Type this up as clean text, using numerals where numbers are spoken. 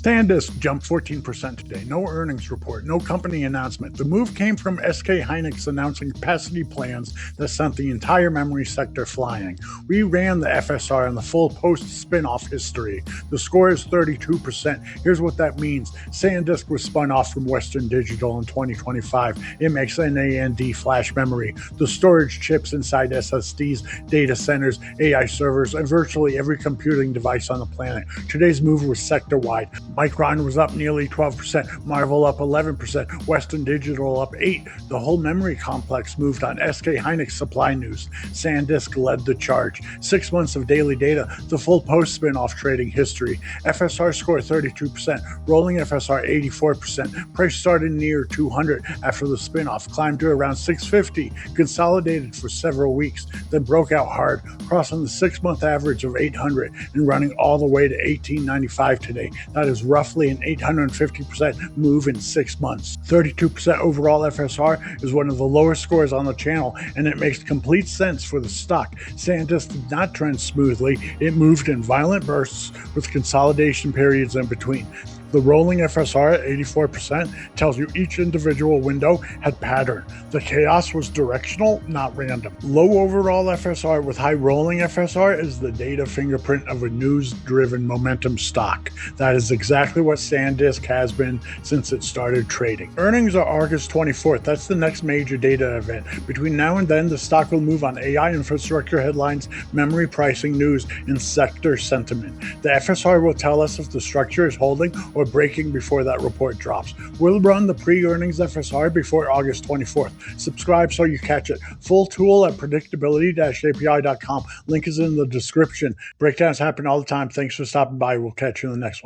SanDisk jumped 14% today. No earnings report, no company announcement. The move came from SK Hynix announcing capacity plans that sent the entire memory sector flying. We ran the FSR in the full post-spinoff history. The score is 32%. Here's what that means. SanDisk was spun off from Western Digital in 2025. It makes NAND flash memory, the storage chips inside SSDs, data centers, AI servers, and virtually every computing device on the planet. Today's move was sector-wide. Micron was up nearly 12%, Marvell up 11%, Western Digital up 8%. The whole memory complex moved on SK Hynix supply news. SanDisk led the charge. 6 months of daily data, the full post-spin-off trading history. FSR Score 32%, Rolling FSR 84%. Price started near 200 after the spin-off, climbed to around 650, consolidated for several weeks, then broke out hard, crossing the 6-month average of 800 and running all the way to 1895 today. That is roughly an 850% move in 6 months. 32% overall FSR is one of the lowest scores on the channel, and it makes complete sense for the stock. SanDisk did not trend smoothly. It moved in violent bursts with consolidation periods in between. The rolling FSR at 84% tells you each individual window had pattern. The chaos was directional, not random. Low overall FSR with high rolling FSR is the data fingerprint of a news-driven momentum stock. That is exactly what SanDisk has been since it started trading. Earnings are August 24th. That's the next major data event. Between now and then, the stock will move on AI infrastructure headlines, memory pricing news, and sector sentiment. The FSR will tell us if the structure is holding or breaking before that report drops. We'll run the pre-earnings FSR before August 24th. Subscribe so you catch it. Full tool at predictability-api.com. Link is in the description. Breakdowns happen all the time. Thanks for stopping by. We'll catch you in the next one.